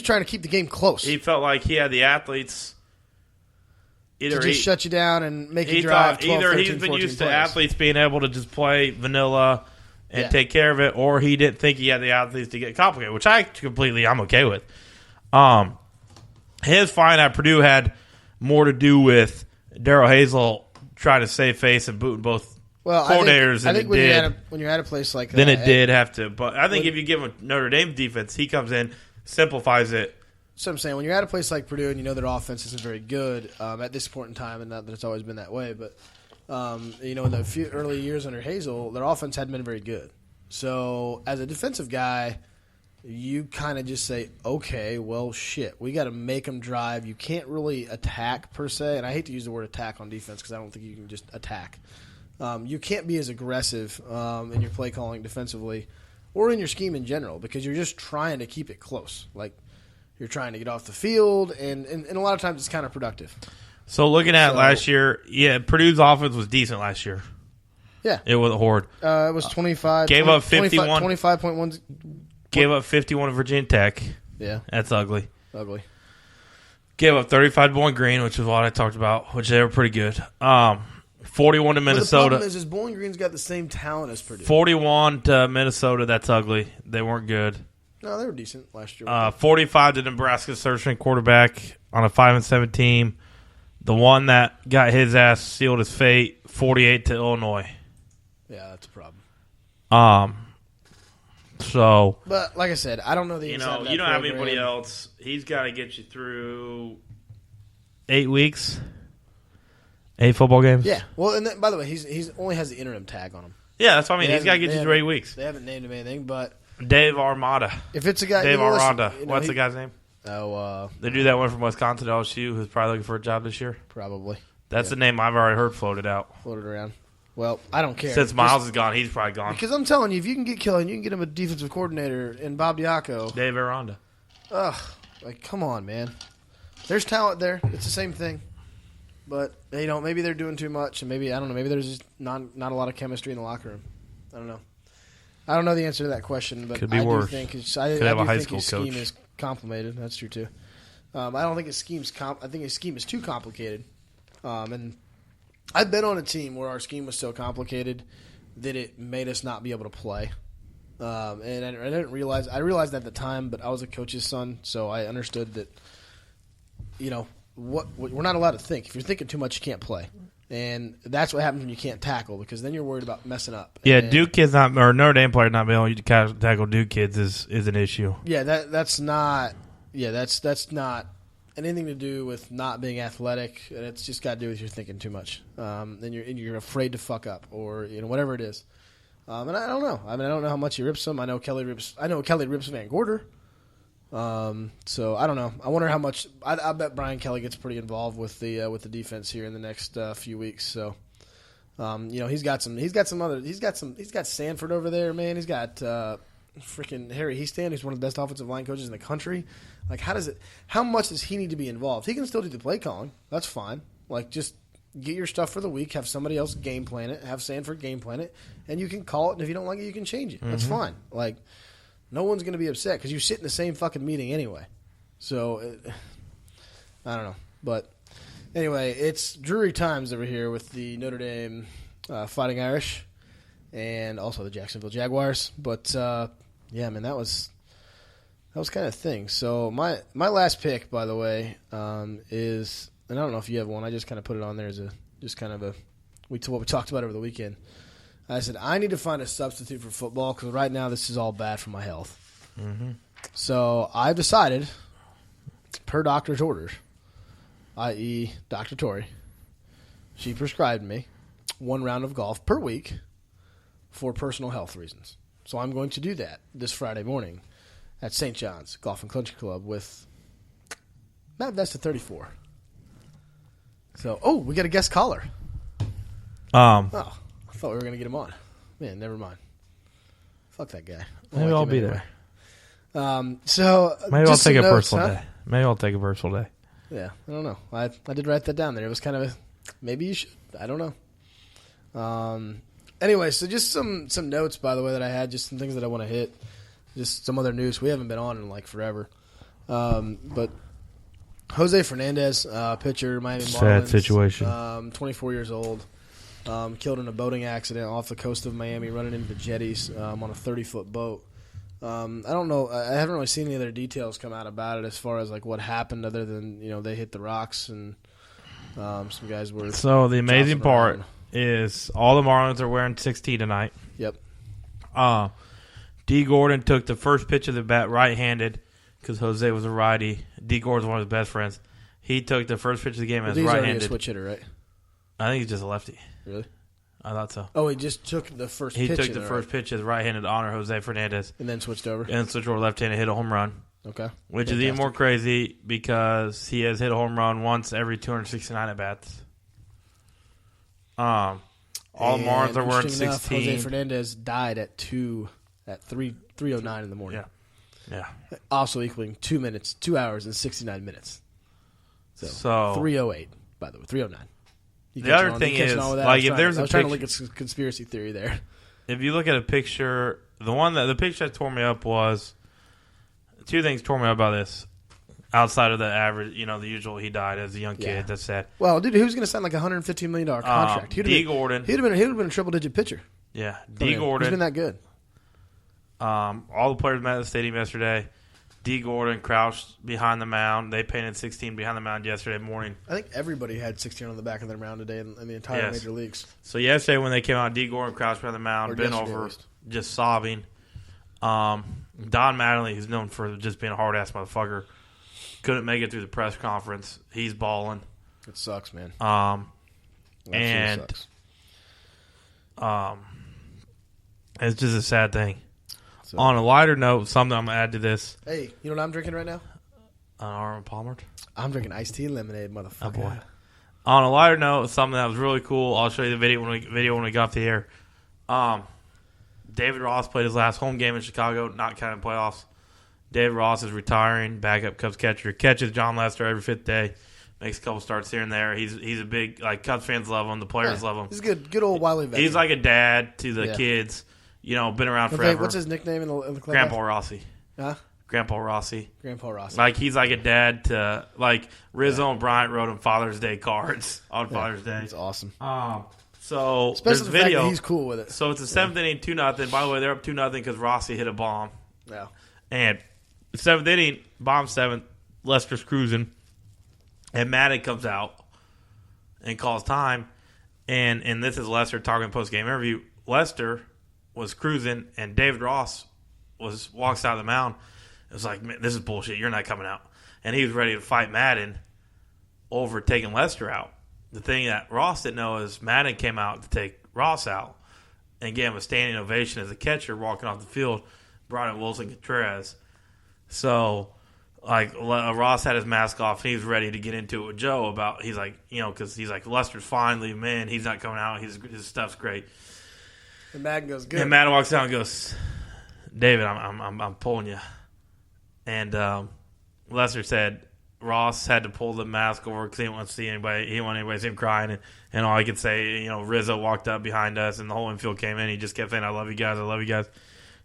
trying to keep the game close. He felt like he had the athletes. To just shut you down and make you He drive thought 12, either 13, he's been 14 used to plays. athletes being able to just play vanilla and take care of it, or he didn't think he had the athletes to get complicated, which I'm okay with. His fine at Purdue had more to do with Darrell Hazel trying to save face and booting both coordinators I think when you're at a place like that, then it did have to. But I think if you give him Notre Dame defense, he comes in, simplifies it. So I'm saying when you're at a place like Purdue and you know their offense isn't very good at this point in time, and not that it's always been that way, but in the few early years under Hazel, their offense hadn't been very good. So as a defensive guy, you kind of just say, okay, well, shit, we got to make them drive. You can't really attack per se, and I hate to use the word attack on defense because I don't think you can just attack. You can't be as aggressive in your play calling defensively or in your scheme in general because you're just trying to keep it close. Like, you're trying to get off the field, and a lot of times it's counterproductive. So looking at last year, Purdue's offense was decent last year. Yeah. It was hard. It was 25. Gave up 51. 25.1. Gave up 51 to Virginia Tech. Yeah. That's ugly. Ugly. Gave up 35 to Bowling Green, which is what I talked about, which they were pretty good. 41 to Minnesota. The problem is Bowling Green's got the same talent as Purdue. 41 to Minnesota. That's ugly. They weren't good. No, they were decent last year. 45 to Nebraska's third-string quarterback on a 5-7 team. The one that got his ass sealed his fate. 48 to Illinois. Yeah, that's a problem. So, but like I said, I don't know the inside of that you don't have program. anybody else. He's got to get you through 8 weeks, 8 football games. Yeah. Well, and then, by the way, he's only has the interim tag on him. Yeah, that's what I mean. He's got to get you through 8 weeks. They haven't named him anything, but Dave Armada. If it's a guy, Dave Aranda. What's the guy's name? They do that one from Wisconsin to LSU who's probably looking for a job this year. Probably. That's the name I've already heard floated out. Floated around. Well, I don't care. Since Miles is gone, he's probably gone. Because I'm telling you, if you can get Kelly and you can get him a defensive coordinator and Bob Diaco. Dave Aranda. Ugh. Like, come on, man. There's talent there. It's the same thing. But, maybe they're doing too much, and maybe, I don't know, maybe there's just not a lot of chemistry in the locker room. I don't know. I don't know the answer to that question, but Could be worse. Could have a high school his coach. scheme is complicated. That's true, too. I don't think his scheme's I think his scheme is too complicated. And I've been on a team where our scheme was so complicated that it made us not be able to play. And I didn't realize – I realized that at the time, but I was a coach's son, so I understood that, we're not allowed to think. If you're thinking too much, you can't play. And that's what happens when you can't tackle because then you're worried about messing up. Yeah, Duke kids not – or Notre Dame player not being able to tackle Duke kids is an issue. Yeah, that's not – yeah, that's not anything to do with not being athletic. It's just got to do with you're thinking too much. And you're afraid to fuck up or whatever it is. And I don't know. I mean, I don't know how much he rips them. I know Kelly rips Van Gorder. So I don't know. I wonder how much. I bet Brian Kelly gets pretty involved with the defense here in the next few weeks. So, he's got Sanford over there, man. He's got freaking Harry Heastan, who's one of the best offensive line coaches in the country. Like, how much does he need to be involved? He can still do the play calling. That's fine. Like, just get your stuff for the week. Have somebody else game plan it. Have Sanford game plan it, and you can call it. And if you don't like it, you can change it. That's fine. Like, no one's going to be upset because you sit in the same fucking meeting anyway. So, I don't know. But anyway, it's Drury times over here with the Notre Dame Fighting Irish and also the Jacksonville Jaguars. But, yeah, man, that was kind of a thing. So my last pick, by the way, is – and I don't know if you have one. I just kind of put it on there as what we talked about over the weekend. I said, I need to find a substitute for football because right now this is all bad for my health. Mm-hmm. So I've decided, per doctor's orders, i.e. Dr. Tori, she prescribed me 1 round of golf per week for personal health reasons. So I'm going to do that this Friday morning at St. John's Golf and Country Club with Matt Vesta 34. So, we got a guest caller. I thought we were going to get him on. Man, never mind. Fuck that guy. Maybe I'll be there. So maybe I'll take a personal day. Maybe I'll take a personal day. Yeah, I don't know. I did write that down there. It was kind of maybe you should. I don't know. Anyway, so just some notes, by the way, that I had. Just some things that I want to hit. Just some other news. We haven't been on in like forever. But Jose Fernandez, pitcher, Miami Marlins. Sad situation. 24 years old. Killed in a boating accident off the coast of Miami, running into the jetties on a 30-foot boat. I don't know. I haven't really seen any other details come out about it as far as like what happened, other than they hit the rocks and some guys were. So the amazing part around. is all the Marlins are wearing 16 tonight. Yep. D. Gordon took the first pitch of the bat right-handed because Jose was a righty. D. Gordon's one of his best friends. He took the first pitch of the game as He's already right-handed. a switch hitter, right? I think he's just a lefty. Really? I thought so. Oh, he just took the first He pitch. took the first pitch as right-handed to honor Jose Fernandez. And then switched over. And switched over left-handed, hit a home run. Okay. Which is even more crazy because he has hit a home run once every 269 at-bats. All the Marlins are wearing 16. Enough, Jose Fernandez died at 3:09 in the morning. Yeah. Also equaling 2 hours and 69 minutes. So 3:08, by the way, 3:09. The other thing is, like, if there's I a was trying to look at some conspiracy theory there. If you look at a picture, the picture that tore me up was two things tore me up about this. Outside of the average, the usual, he died as a young kid. Yeah. That's sad. Well, dude, he was going to sign like a $115 million contract. Gordon. He'd have been a triple-digit pitcher. Yeah, D. Gordon. He's been that good. All the players met at the stadium yesterday. D. Gordon crouched behind the mound. They painted 16 behind the mound yesterday morning. I think everybody had 16 on the back of their mound today in the entire major leagues. So yesterday when they came out, D. Gordon crouched behind the mound, bent over, just sobbing. Don Mattingly, who's known for just being a hard-ass motherfucker, couldn't make it through the press conference. He's balling. It sucks, man. And sucks. It's just a sad thing. So, On a lighter note, something I'm going to add to this. Hey, you know what I'm drinking right now? Arnold Palmer? I'm drinking iced tea and lemonade, motherfucker. Oh, boy. On a lighter note, something that was really cool. I'll show you the video when we get off the air. David Ross played his last home game in Chicago, not counting playoffs. David Ross is retiring, backup Cubs catcher. Catches John Lester every fifth day. Makes a couple starts here and there. He's a big, Cubs fans love him. The players love him. He's good old Wiley veteran. He's like a dad to the kids. Been around forever. What's his nickname in the club? Grandpa Rossi. Huh? Grandpa Rossi. Grandpa Rossi. He's like a dad to, Rizzo and Bryant wrote him Father's Day cards on Father's Day. That's awesome. So especially there's the video. Fact that he's cool with it. So it's a 7th inning, 2-0. By the way, they're up 2-0 because Rossi hit a bomb. Yeah. And 7th inning, bomb 7th, Lester's cruising. And Madden comes out and calls time. And this is Lester talking post-game interview. Lester was cruising, and David Ross walks out of the mound. It was like, man, this is bullshit. You're not coming out. And he was ready to fight Madden over taking Lester out. The thing that Ross didn't know is Madden came out to take Ross out and gave him a standing ovation as a catcher walking off the field, brought in Wilson Contreras. So, Ross had his mask off, and he was ready to get into it with Joe about, because he's like, Lester's fine, leave him in. He's not coming out. His stuff's great. And Madden goes, good. And Madden walks out and goes, David, I'm pulling you. And Lester said Ross had to pull the mask over because he didn't want to see anybody. He didn't want anybody to see him crying. And all he could say, Rizzo walked up behind us, and the whole infield came in. He just kept saying, I love you guys, I love you guys.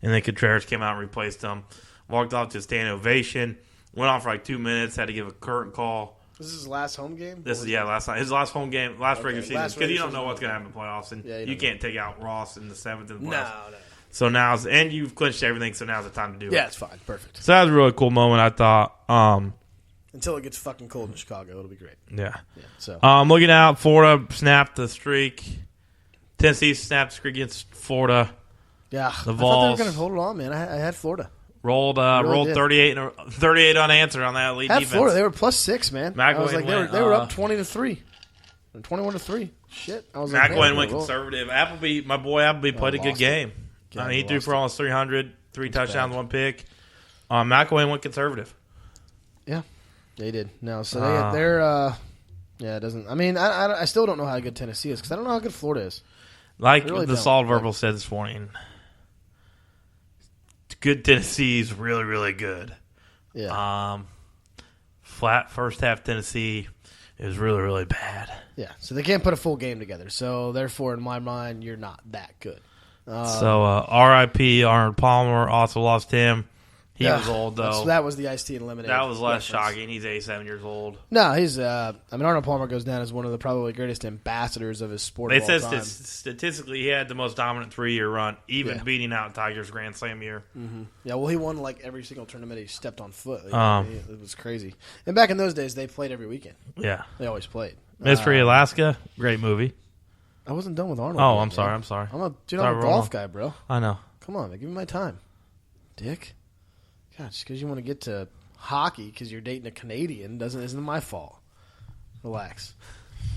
And then Contreras came out and replaced him. Walked off to a standing ovation. Went on for 2 minutes. Had to give a curtain call. This is his last home game? Last night. His last home game, regular season. Because you don't know what's going to happen in the playoffs. And you can't take out Ross in the 7th in the playoffs. No. So and you've clinched everything, so now's the time to do it. Yeah, it's fine. Perfect. So that was a really cool moment, I thought. Until it gets fucking cold in Chicago, it'll be great. Yeah. So looking out, Florida snapped the streak. Tennessee snapped the streak against Florida. Yeah. The I thought they Vols were going to hold it on, man. I had Florida. rolled 38 unanswered on that elite Had defense. Florida. They were +6, man. McElwain I was like, they were up 20-3. 21-3. Shit. I was like, McElwain went conservative. My boy Appleby played a good game. Yeah, he threw for almost 300, 3 touchdowns, 1 pick. McElwain went conservative. Yeah, they did. No, so they're it doesn't. I mean, I still don't know how good Tennessee is because I don't know how good Florida is. Like really the Solid Verbal said this morning, good Tennessee is really, really good. Yeah. Flat first half Tennessee is really, really bad. Yeah, so they can't put a full game together. So therefore, in my mind, you're not that good. R.I.P. Arnold Palmer, also lost him. He was old, though. That was the iced tea and lemonade. That was less reference. shocking. He's 87 years old. No, he's. Arnold Palmer goes down as one of the probably greatest ambassadors of his sport. They of all said time. statistically he had the most dominant 3-year run, even beating out Tiger's Grand Slam year. Mm-hmm. Yeah, well, he won like every single tournament he stepped on foot. It was crazy. And back in those days, they played every weekend. Yeah, they always played. Mystery Alaska, great movie. I wasn't done with Arnold. Oh, yet, I'm sorry. man. I'm sorry. I'm Sorry, a golf guy, bro. I know. Come on, man, give me my time, Dick. God, just because you want to get to hockey because you're dating a Canadian isn't my fault. Relax.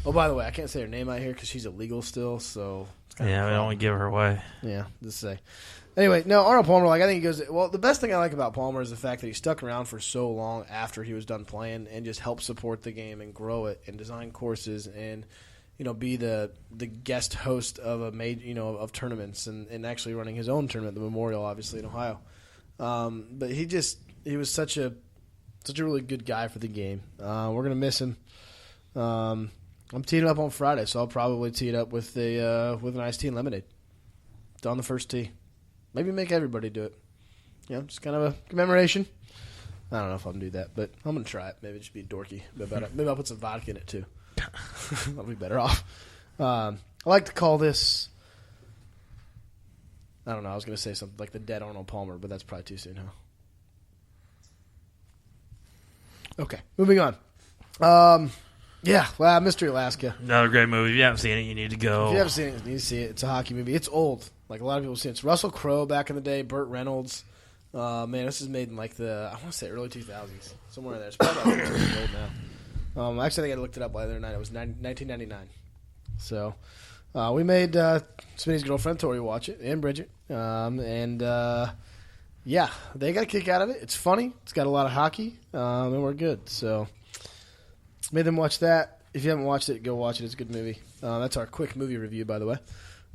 Oh, by the way, I can't say her name out here because she's illegal still. So Yeah, we don't want to give her away. Yeah, just say. Anyway, no, Arnold Palmer. Like I think he goes. Well, the best thing I like about Palmer is the fact that he stuck around for so long after he was done playing and just helped support the game and grow it and design courses and be the guest host of a major of tournaments and actually running his own tournament, the Memorial, obviously in Ohio. But he was such a really good guy for the game. We're gonna miss him. I'm teeing up on Friday, so I'll probably tee it up with an iced tea and lemonade. It's on the first tee. Maybe make everybody do it. Just kind of a commemoration. I don't know if I'm gonna do that, but I'm gonna try it. Maybe just be dorky. Maybe I'll put some vodka in it too. I'll be better off. I like to call this. I don't know. I was gonna say something like the dead Arnold Palmer, but that's probably too soon, huh? Okay, moving on. Mystery Alaska. Another great movie. If you haven't seen it, you need to go. If you haven't seen it, you need to see it. It's a hockey movie. It's old. Like a lot of people see it. It's Russell Crowe back in the day, Burt Reynolds. Man, this is made in like I want to say early 2000s. Somewhere in there. It's probably like 2 years old now. Actually, I think I looked it up the other night. It was 1999. So we made Smitty's girlfriend, Tori, watch it, and Bridget. They got a kick out of it. It's funny. It's got a lot of hockey, and we're good. So made them watch that. If you haven't watched it, go watch it. It's a good movie. That's our quick movie review, by the way.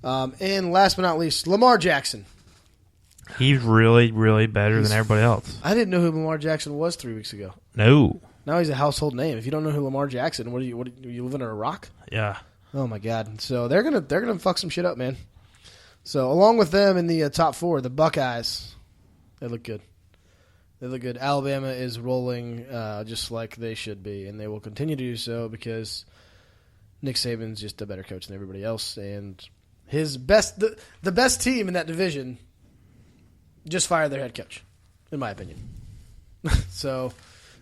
And last but not least, Lamar Jackson. He's really, really better than everybody else. I didn't know who Lamar Jackson was 3 weeks ago. No. Now he's a household name. If you don't know who Lamar Jackson, what are you living under a rock? Yeah. Oh my God. So they're gonna fuck some shit up, man. So along with them in the top 4, the Buckeyes, they look good. They look good. Alabama is rolling just like they should be, and they will continue to do so because Nick Saban's just a better coach than everybody else, and his best the best team in that division just fired their head coach, in my opinion. So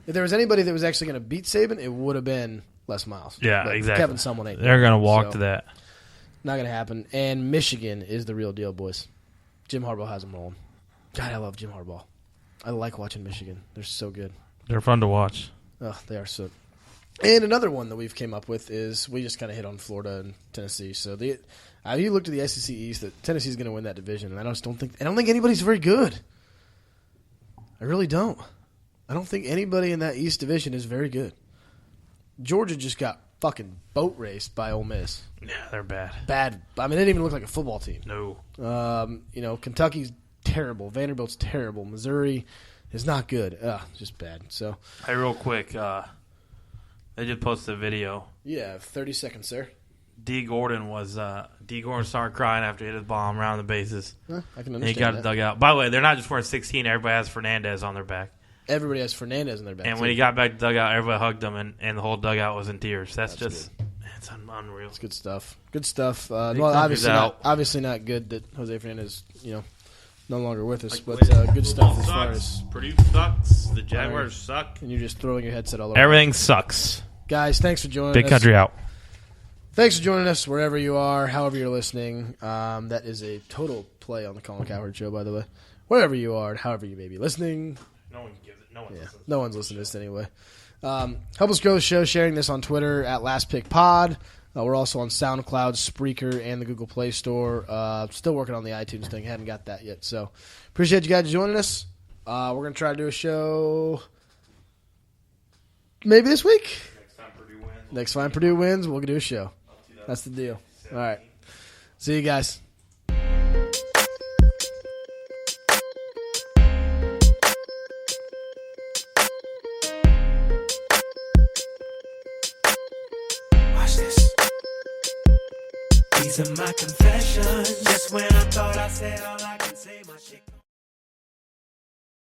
if there was anybody that was actually going to beat Saban, it would have been Les Miles. Yeah, but exactly. Kevin Sumlin ain't. They're going to walk to that. Not going to happen. And Michigan is the real deal, boys. Jim Harbaugh has them rolling. God, I love Jim Harbaugh. I like watching Michigan. They're so good. They're fun to watch. Oh, they are so. And another one that we've came up with is we just kind of hit on Florida and Tennessee. So you looked at the SEC East, that Tennessee's going to win that division, and I don't think anybody's very good. I really don't. I don't think anybody in that East division is very good. Georgia just got fucking boat raced by Ole Miss. Yeah, they're bad. Bad. I mean, they didn't even look like a football team. No. Kentucky's terrible. Vanderbilt's terrible. Missouri is not good. Just bad. So. Hey, real quick, they just posted a video. Yeah, 30 seconds, sir. D. Gordon started crying after he hit his bomb around the bases. I can understand. And he got that. dug out. By the way, they're not just wearing 16. Everybody has Fernandez on their back. Everybody has Fernandez in their back. And when he got back to dugout, everybody hugged him, and the whole dugout was in tears. That's just good. it's unreal. It's good stuff. Good stuff. Big Well, country's obviously not good that Jose Fernandez, no longer with us, Like, but good football stuff as sucks. far as. Purdue sucks. The Jaguars suck. And you're just throwing your headset all over. Everything sucks. Guys, thanks for joining us. Big country out. Thanks for joining us wherever you are, however you're listening. That is a total play on the Colin Cowherd Show, by the way. Wherever you are, however you may be listening. No one gives it. No one's listening to this anyway. Help us grow the show, sharing this on Twitter at LastPickPod. We're also on SoundCloud, Spreaker, and the Google Play Store. Still working on the iTunes thing. Hadn't got that yet. So appreciate you guys joining us. We're going to try to do a show maybe this week. Next time Purdue wins, we'll do a show. That's the deal. All right. See you guys. Watch this. These are my confessions. Just when I thought I said all I